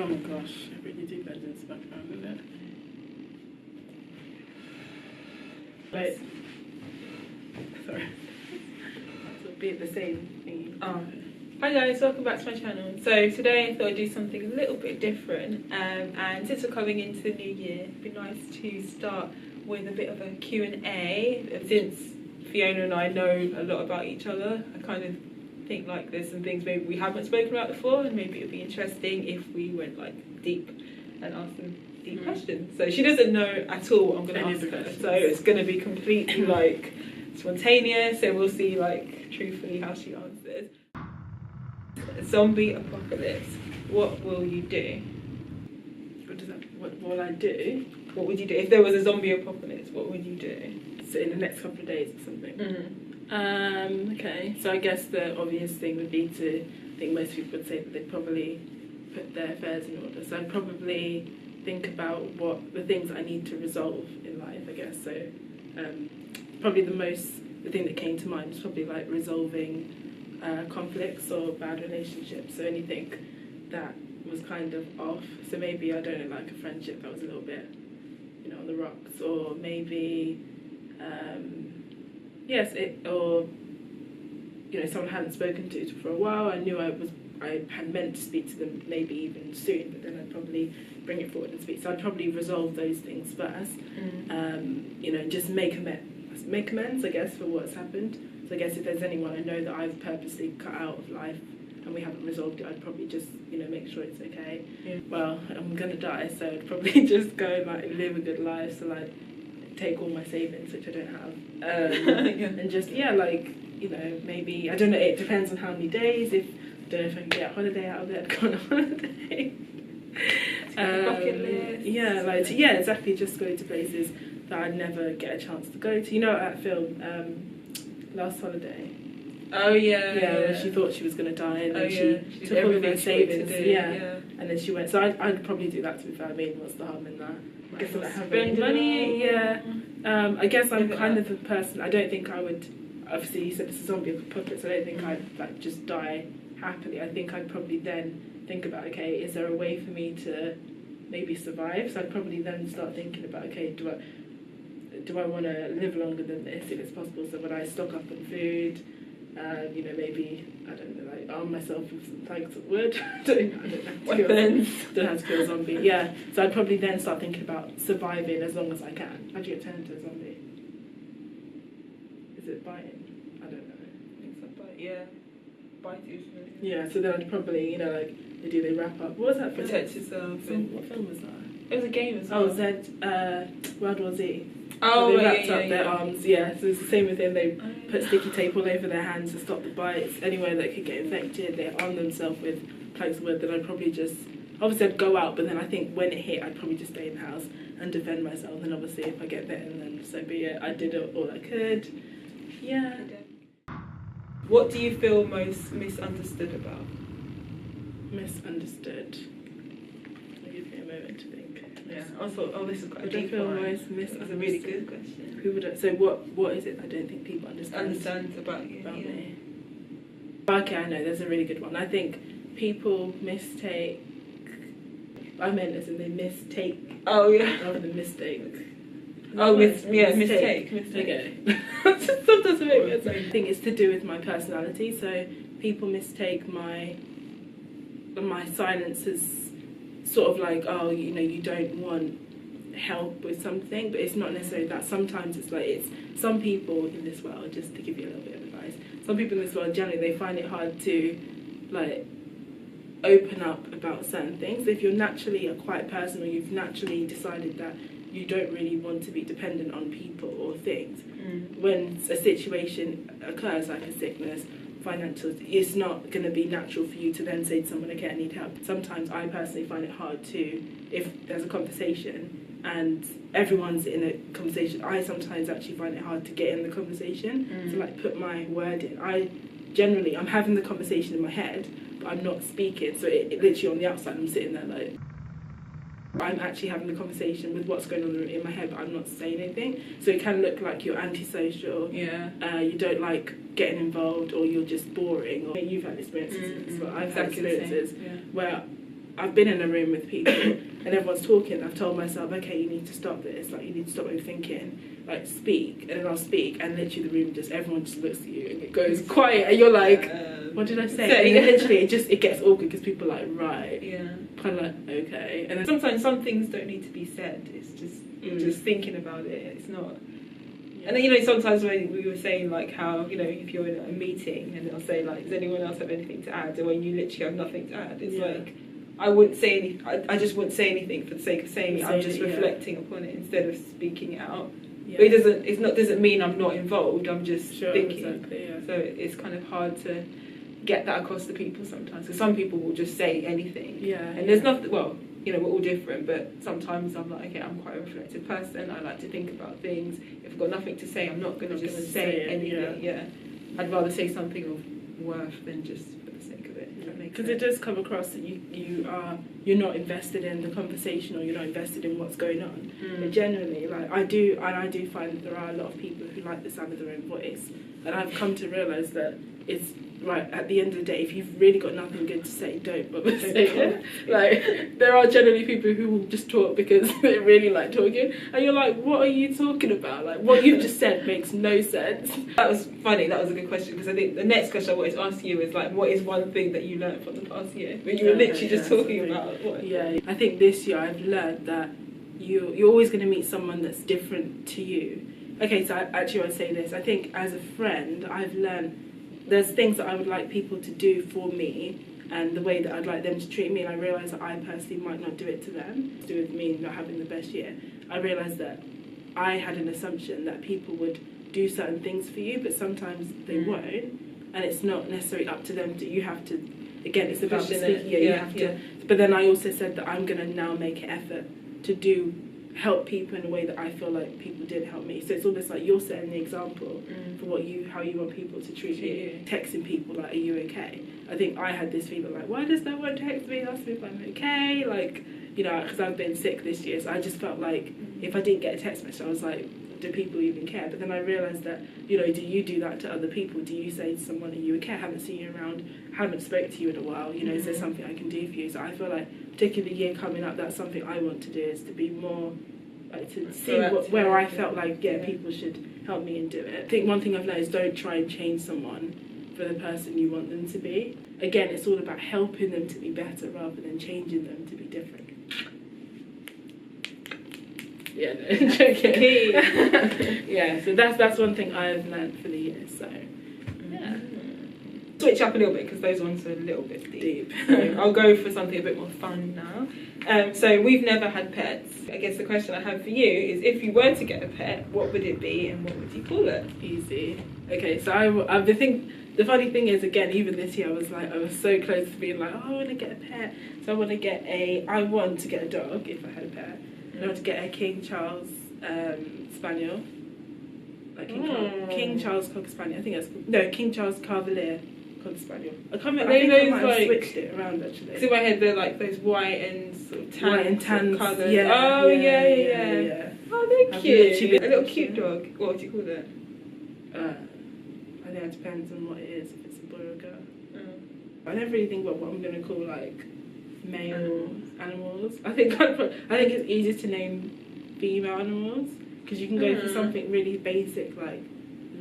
Oh my gosh, I really do better this background, isn't it? Wait. Sorry. It'll be the same thing. Oh. Hi guys, welcome back to my channel. So today I thought I'd do something a little bit different, and since we're coming into the new year, it'd be nice to start with a bit of a Q&A. Since Fiona and I know a lot about each other, I kind of think like there's some things maybe we haven't spoken about before, and maybe it'd be interesting if we went like deep and asked some deep questions. So she doesn't know at all what I'm going to ask her, so it's going to be completely like spontaneous, so we'll see like truthfully how she answers. Zombie apocalypse, what will you do? What will I do? What would you do if there was a zombie apocalypse? What would you do? So in the next couple of days or something. Mm-hmm. Okay, so I guess the obvious thing would be to, I think most people would say that they'd probably put their affairs in order. So I'd probably think about what the things I need to resolve in life, I guess. So probably the thing that came to mind was probably like resolving conflicts or bad relationships. So anything that was kind of off. So maybe, I don't know, like a friendship that was a little bit, on the rocks, or maybe or someone I hadn't spoken to for a while. I knew I had meant to speak to them maybe even soon, but then I'd probably bring it forward and speak. So I'd probably resolve those things first, just make amends, I guess, for what's happened. So I guess if there's anyone I know that I've purposely cut out of life and we haven't resolved it, I'd probably just, make sure it's okay. Yeah. Well, I'm gonna die, so I'd probably just go and live a good life. So take all my savings, which I don't have, and just maybe, I don't know, it depends on how many days. I don't know if I can get a holiday out of it, I'd go on a holiday. Bucket list. Exactly. Just go to places that I'd never get a chance to go to. You know that film, Last Holiday? Oh yeah. Yeah, where she thought she was going to die, and then she took all of her savings. And then she went. So I'd probably do that, to be fair. I mean, what's the harm in that? I guess I have any money. Yeah. I guess I'm kind of the person. I don't think I would. Obviously, you said it's a zombie apocalypse. I don't think I'd just die happily. I think I'd probably then think about, okay, is there a way for me to maybe survive? So I'd probably then start thinking about, okay, do I want to live longer than this if it's possible? So would I stock up on food? Maybe, I don't know, like arm myself with some planks of wood. I don't know. Don't know how to kill a zombie. Yeah. So I'd probably then start thinking about surviving as long as I can. How do you get turned into a zombie? Is it biting? I don't know. I think so, bite. Yeah. Bite usually. Yeah. So then I'd probably, they wrap up. What was that film? Protect yourself. What film was that? It was a game as well. Oh, World War Z. Oh, they wrapped up their arms. Yeah, so it's the same with them. They put sticky tape all over their hands to stop the bites. Anywhere that could get infected, they armed themselves with planks of wood. Then I'd probably obviously I'd go out, but then I think when it hit, I'd probably just stay in the house and defend myself. And obviously if I get bitten, then so be it. I did all I could. Yeah. What do you feel most misunderstood about? Misunderstood. Give me a moment to think. Yeah, I thought, this is quite a deep one. That's a really good question. Who would so what is it I don't think people understand about you? About me. Okay, I know, there's a really good one. I think people mistake, I meant as in they mistake. Oh yeah. Rather than mistake. Mistake. Okay. Sometimes it makes sense. I think it's to do with my personality. So people mistake my silence as sort of like, oh, you don't want help with something, but it's not necessarily that. Sometimes it's some people in this world, just to give you a little bit of advice, some people in this world generally, they find it hard to open up about certain things. If you're naturally a quiet person, or you've naturally decided that you don't really want to be dependent on people or things, when a situation occurs like a sickness, financial, it's not going to be natural for you to then say to someone, okay, I need help. Sometimes I personally find it hard to, if there's a conversation and everyone's in a conversation, I sometimes actually find it hard to get in the conversation, to put my word in. I'm having the conversation in my head, but I'm not speaking, so it literally on the outside I'm sitting there like, I'm actually having the conversation with what's going on in my head, but I'm not saying anything. So it can look like you're antisocial. Yeah. You don't like getting involved, or you're just boring. Or you've had experiences as well. I've had experiences where I've been in a room with people and everyone's talking. I've told myself, okay, you need to stop this. Like, you need to stop overthinking. Like, speak, and then I'll speak, and literally the room everyone just looks at you and it goes quiet, and you're like, what did I say? And then literally it gets awkward because people are like, right, kind of like, okay. And then sometimes some things don't need to be said. It's just you're just thinking about it. It's not. And then, you know, sometimes when we were saying, like, how, you know, if you're in a meeting and they'll say, like, does anyone else have anything to add? And when you literally have nothing to add, it's like, I wouldn't say anything. I just wouldn't say anything for the sake of saying it. I'm just reflecting upon it instead of speaking it out. Yeah. But it doesn't mean I'm not involved. I'm just thinking. Exactly, yeah. So it's kind of hard to get that across to people sometimes. Because some people will just say anything. Yeah. And there's nothing. Well, you know, we're all different, but sometimes I'm like, okay, I'm quite a reflective person. I like to think about things. If I've got nothing to say, I'm not going to just say anything. Yeah. I'd rather say something of worth than just for the sake of it. Because it does come across that you're not invested in the conversation, or you're not invested in what's going on. But generally, like, I do find that there are a lot of people who like the sound of their own voice, and I've come to realise that it's right, at the end of the day, if you've really got nothing good to say, don't bother saying it. Like, there are generally people who will just talk because they really like talking, and you're like, what are you talking about? Like, what you've just said makes no sense. That was funny. That was a good question, because I think the next question I wanted to ask you is, like, what is one thing that you learned from the past year when you were literally just talking about what? Yeah, I think this year I've learned that you're always going to meet someone that's different to you. Okay, so I would say this. I think as a friend, I've learned there's things that I would like people to do for me, and the way that I'd like them to treat me, and I realise that I personally might not do it to them. To do with me not having the best year, I realised that I had an assumption that people would do certain things for you, but sometimes they won't, and it's not necessarily up to them to. You have to, again, it's about the speaking. You have to. But then I also said that I'm going to now make an effort to help people in a way that I feel like people did help me. So it's almost like you're setting the example for how you want people to treat you. Texting people like, are you okay? I think I had this feeling like, why does no one text me, ask me if I'm okay? Like, you know, because I've been sick this year, so I just felt like if I didn't get a text message, I was like, do people even care? But then I realised that, you know, do you do that to other people? Do you say to someone, are you okay? I haven't seen you around, haven't spoke to you in a while, you know, is there something I can do for you? So I feel like, particularly the year coming up, that's something I want to do, is to be more, like, to see where I felt like, people should help me and do it. I think one thing I've learned is don't try and change someone for the person you want them to be. Again, it's all about helping them to be better rather than changing them to be different. Yeah, no, joking. Yeah, so that's one thing I've learned for the year. So yeah, switch up a little bit because those ones are a little bit deep. I'll go for something a bit more fun now. So we've never had pets. I guess the question I have for you is, if you were to get a pet, what would it be and what would you call it? Easy. Okay, so the funny thing is, again, even this year I was so close to being like, oh, I want to get a pet. So I want to get a dog if I had a pet. I want to get a King Charles Spaniel. Like King Charles Cocker Spaniel. I think that's King Charles Cavalier Cocker Spaniel. I can't remember. I think I might have switched it around actually. Because in my head they're like those white and sort of tan colours. Yeah. Oh yeah. Oh, they're cute. A little cute dog. What would you call it? I think it depends on what it is. If it's a boy or a girl. I never really think about what I'm gonna call like male animals. I think it's easier to name female animals because you can go for something really basic like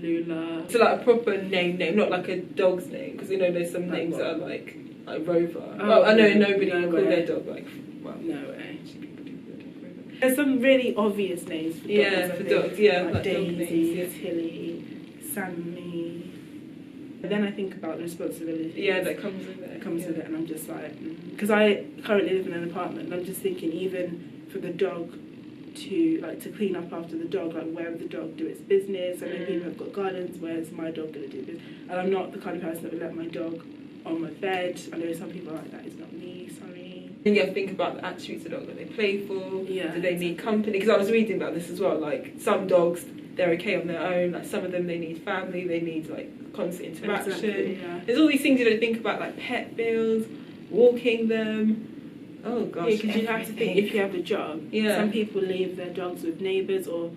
Lula. So like a proper name, not like a dog's name, because you know there's some names that are like Rover. Well, I know nobody would call their dog like. Well, no way. There's some really obvious names for dogs. Yeah, for dogs. Yeah, like Daisy, names, Tilly, Sammy. But then I think about the responsibility. Yeah, that comes with it. With it, and I'm just like, because I currently live in an apartment, and I'm just thinking, even for the dog to clean up after the dog, like where would the dog do its business? I know people have got gardens, where's my dog going to do this? And I'm not the kind of person that would let my dog on my bed. I know some people are like, that is not me, sorry. And you have to think about the attributes of the dog. Are they playful? Do they need company? Because I was reading about this as well, like some dogs, they're okay on their own, like some of them they need family, they need like constant interaction. Exactly, yeah. There's all these things you don't think about, like pet bills, walking them. Oh gosh. Yeah, because you have to think, if you have a job, some people leave their dogs with neighbours, or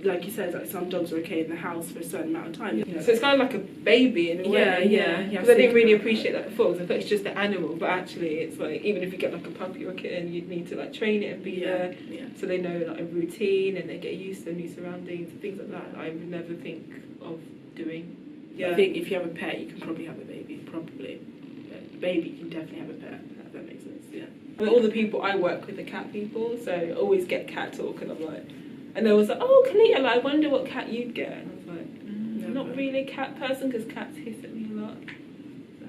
like you said, like some dogs are okay in the house for a certain amount of time. You know. So it's kind of like a baby in a way. Yeah. Because I didn't really appreciate that before. Because I thought it's just an animal, but actually it's like, even if you get like a puppy or a kitten, you'd need to like train it and be there, so they know like a routine and they get used to their new surroundings and things like that. I would never think of doing. I think if you have a pet, you can probably have a baby. Probably, baby, you can definitely have a pet. If that makes sense. Yeah. I mean, all the people I work with are cat people, so I always get cat talk, and I'm like, and they was like, oh, Kalita, like, I wonder what cat you'd get. And I was like, I'm not really a cat person because cats hiss at me a lot. So,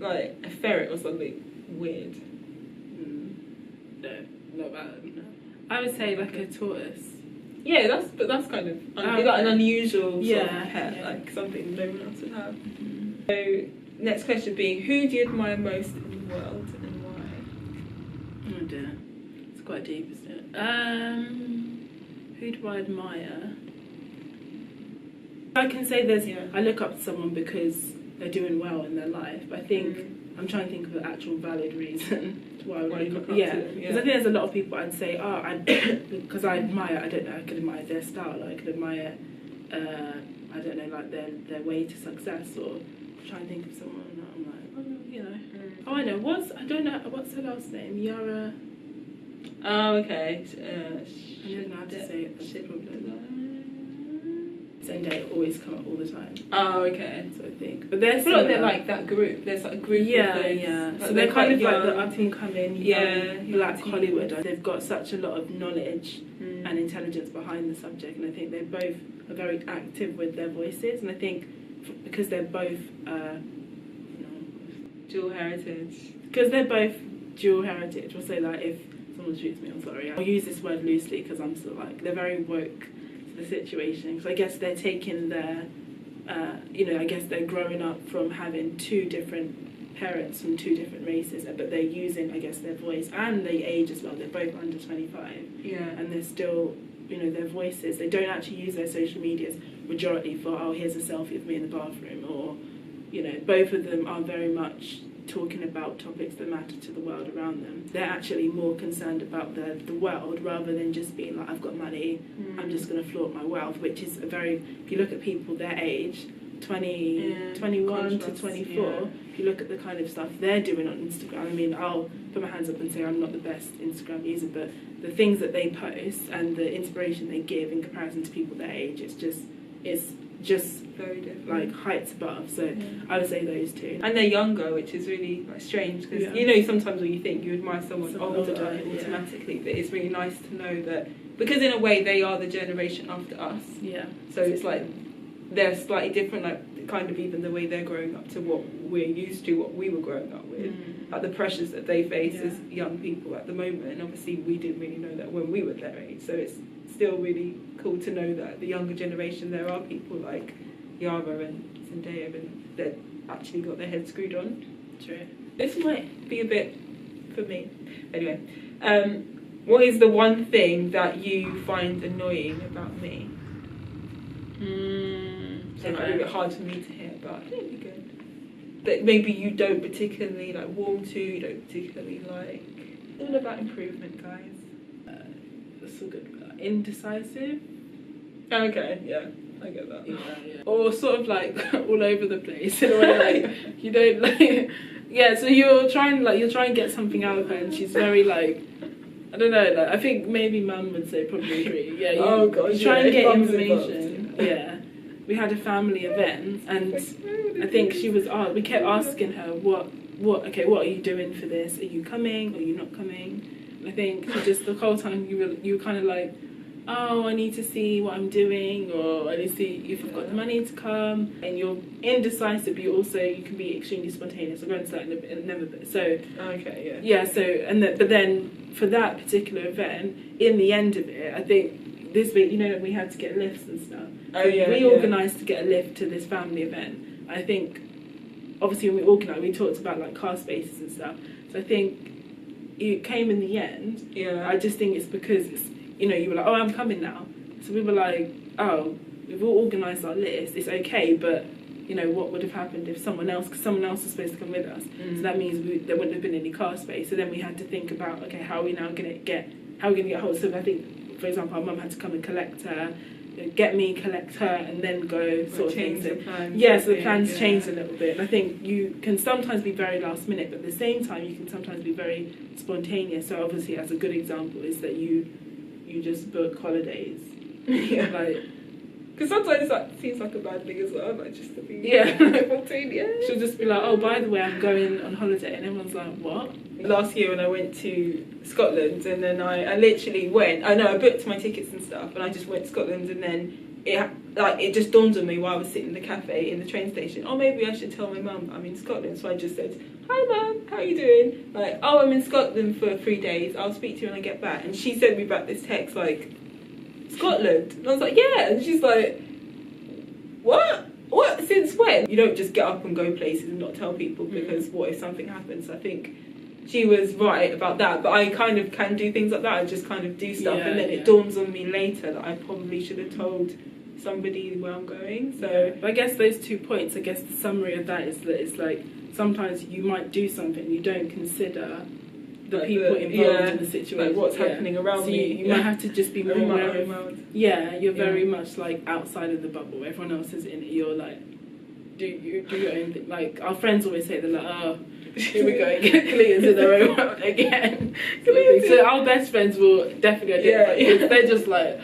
like a ferret or something weird. No, not bad. No. I would say like a tortoise. Yeah, that's kind of like an unusual sort of pet, like something no one else would have. So, next question being, who do you admire most in the world and why? Oh dear, it's quite deep, isn't it? Who do I admire? I can say I look up to someone because they're doing well in their life, but I think I'm trying to think of an actual valid reason why I would look up to them. Because I think there's a lot of people I'd say, because I admire, I don't know, I could admire their style, or I could admire, I don't know, like their way to success, or try and think of someone that I'm like, oh no, you know. Oh, I know. I don't know. What's her last name? Yara. Oh, okay. I don't know how to say it. That's the problem. Zendaya always come up all the time. Oh, okay. So I think, but they're they're like that group. There's like a group. Of those, so they're kind of like the up and coming Black Hollywood. They've got such a lot of knowledge and intelligence behind the subject, and I think they both are very active with their voices, and I think because they're both dual heritage. Because they're both dual heritage. We'll say that if someone shoots me, I'm sorry. I'll use this word loosely because I'm still like, they're very woke to the situation. So I guess they're taking their, I guess they're growing up from having two different parents from two different races, but they're using, I guess, their voice and their age as well. They're both under 25. Yeah. And they're still, their voices. They don't actually use their social medias majority for, oh, here's a selfie of me in the bathroom, or, both of them are very much talking about topics that matter to the world around them. They're actually more concerned about the world rather than just being like, I've got money, I'm just going to flaunt my wealth, which is if you look at people their age, 21 to 24, if you look at the kind of stuff they're doing on Instagram, I mean, I'll put my hands up and say I'm not the best Instagram user, but the things that they post and the inspiration they give in comparison to people their age, it's just very different, like heights above. So I would say those two. And they're younger, which is really strange because sometimes when you think you admire someone older automatically, but it's really nice to know that, because in a way they are the generation after us. Yeah. So it's like they're slightly different, like kind of even the way they're growing up to what we're used to, what we were growing up with, like the pressures that they face as young people at the moment. And obviously we didn't really know that when we were their age. So it's still really cool to know that the younger generation, there are people like Yara and Zendaya, and they've actually got their heads screwed on. True. This might be a bit for me. Anyway, what is the one thing that you find annoying about me? So it's a little bit hard for me to hear, but I think it'd be good. That maybe you don't particularly like warm to, you don't particularly like. It's all about improvement, guys. That's so good. Indecisive. Okay, yeah, I get that. Yeah. Or sort of like all over the place in a way, like you don't like. Yeah, so you'll try and get something out of her, and she's very like, I don't know. Like, I think maybe Mum would say probably agree. Yeah. You try and get information. Yeah. We had a family event, and I think we kept asking her what are you doing for this? Are you coming? Or are you not coming? And I think she just the whole time you were kind of like, oh, I need to see what I'm doing, or I need to see if I've got the money to come. And you're indecisive, but you can be extremely spontaneous. I'll go into that in a bit. So okay, yeah. So but then for that particular event, in the end of it, I think this week, we had to get lifts and stuff. We organised to get a lift to this family event. I think, obviously, when we organised, we talked about like car spaces and stuff. So I think it came in the end. Yeah. I just think it's because you were like, oh, I'm coming now. So we were like, oh, we've all organised our list. It's okay, but what would have happened if someone else was supposed to come with us? So that means there wouldn't have been any car space. So then we had to think about, okay, how are we going to get hold? So I think for example, our mum had to come and collect her, get me, collect her, and then go sort of change thing. the plans. Yeah, so the plans changed a little bit. And I think you can sometimes be very last minute, but at the same time, you can sometimes be very spontaneous. So obviously, as a good example, is that you just book holidays. Yeah. Like, because sometimes that seems like a bad thing as well, like just to be spontaneous. She'll just be like, oh, by the way, I'm going on holiday, and everyone's like, what? Last year when I went to Scotland, and then I literally went, I booked my tickets and stuff, and I just went to Scotland, and then it just dawned on me while I was sitting in the cafe in the train station, oh, maybe I should tell my mum I'm in Scotland. So I just said, hi mum, how are you doing? Like, oh, I'm in Scotland for 3 days, I'll speak to you when I get back. And she sent me back this text like, Scotland? And I was like, yeah. And she's like, what? Since when? You don't just get up and go places and not tell people, because what if something happens? I think she was right about that, but I kind of can do things like that. I just kind of do stuff, and then it dawns on me later that I probably should have told somebody where I'm going. So I guess those 2 points, I guess the summary of that is that it's like sometimes you might do something, you don't consider the people involved in the situation, like what's happening around so me. You might have to just be more aware of. You're very much like outside of the bubble. Everyone else is in it. You're like, do your own thing. Like our friends always say, they're like, oh, here we go again. Clears in their own world again. So our best friends will definitely identify. They're just like,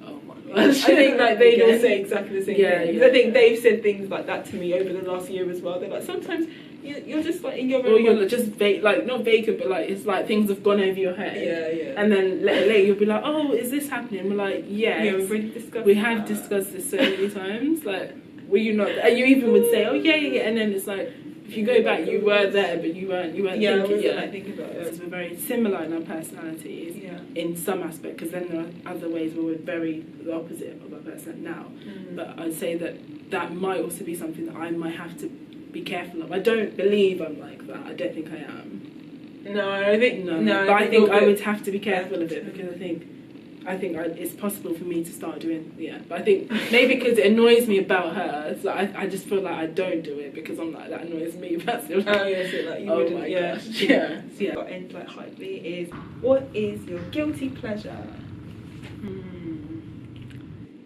oh my gosh. I think like they'd all say exactly the same thing. Yeah. I think they've said things like that to me over the last year as well. They're like, sometimes you're just like in your own. Or you're just like not vacant, but like it's like things have gone over your head. Yeah. And then later you'll be like, oh, is this happening? We're like, yes. Yeah, we've already discussed. We have discussed this so many times. Like, were you not? And you even would say, oh yeah. And then it's like, if you go back, you were there, but you weren't thinking. I think about it. Because we're very similar in our personalities in some aspect. Because then there are other ways where we're very the opposite of our person now. But I'd say that might also be something that I might have to be careful of. I don't believe I'm like that. I don't think I am. No, I think no. But I think I would have to be careful of it, because I think it's possible for me to start doing. But I think maybe because it annoys me about her, so I just feel like I don't do it because I'm like, that annoys me. That's so like you wouldn't. My gosh. So what ends like hypely is, what is your guilty pleasure?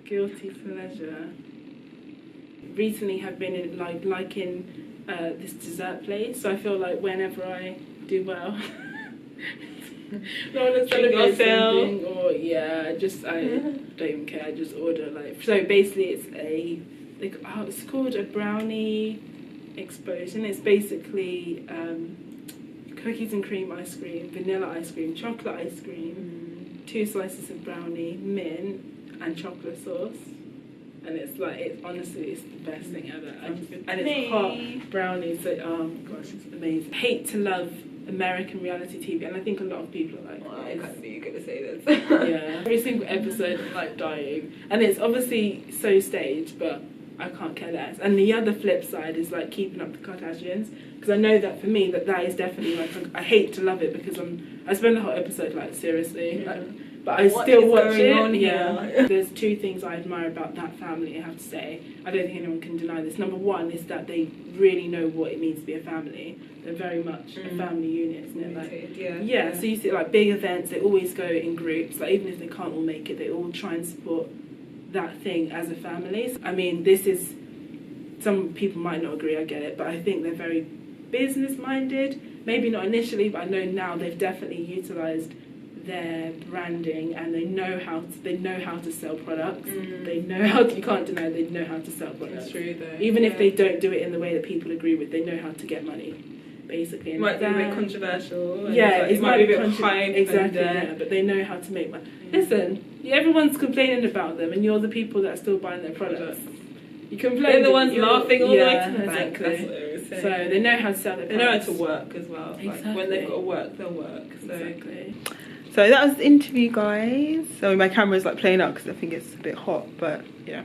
Guilty pleasure. Recently have been in liking this dessert place, so I feel like whenever I do well, no one celebrates something, or I don't even care. I just order so basically it's called a brownie explosion. It's basically cookies and cream ice cream, vanilla ice cream, chocolate ice cream, 2 slices of brownie, mint, and chocolate sauce. And it's honestly, it's the best thing ever. And it's hot brownies, so oh my gosh, it's amazing. Hate to love American reality TV, and I think a lot of people are like, I kind of knew you were going to say this. Every single episode I'm like dying, and it's obviously so staged, but I can't care less. And the other flip side is like Keeping Up the Kardashians, because I know that for me that is definitely like I hate to love it, because I spend the whole episode like seriously but I still watch it. There's 2 things I admire about that family, I have to say. I don't think anyone can deny this. Number 1 is that they really know what it means to be a family. They're very much a family unit, isn't it? Like, so you see like big events, they always go in groups. Like even if they can't all make it, they all try and support that thing as a family. I mean, this is, some people might not agree, I get it, but I think they're very business minded. Maybe not initially, but I know now they've definitely utilised their branding, and they know how to sell products. They know how to, you can't deny they know how to sell products. It's true though. Even if they don't do it in the way that people agree with, they know how to get money, basically. It might be a bit controversial. It might be a bit hype. Exactly, but they know how to make money. Listen, everyone's complaining about them, and you're the people that are still buying their products. You complain. They're the ones laughing all the way to the bank. That's what I was saying. So they know how to sell their products. They know how to work as well. Exactly. Like when they've got to work, they'll work. So. Exactly. So that was the interview, guys. So my camera's like playing up because I think it's a bit hot, but yeah.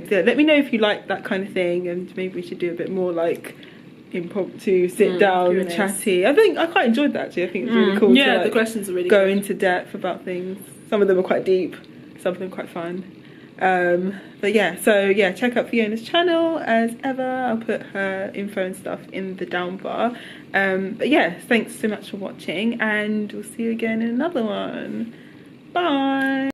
So let me know if you like that kind of thing, and maybe we should do a bit more like impromptu, sit down, chatty. I think I quite enjoyed that actually. I think it's really cool. Yeah, to, the questions are really go good. into depth about things. Some of them are quite deep, some of them quite fun. But yeah, so yeah, check out Fiona's channel as ever. I'll put her info and stuff in the down bar. But yeah, thanks so much for watching, and we'll see you again in another one. Bye.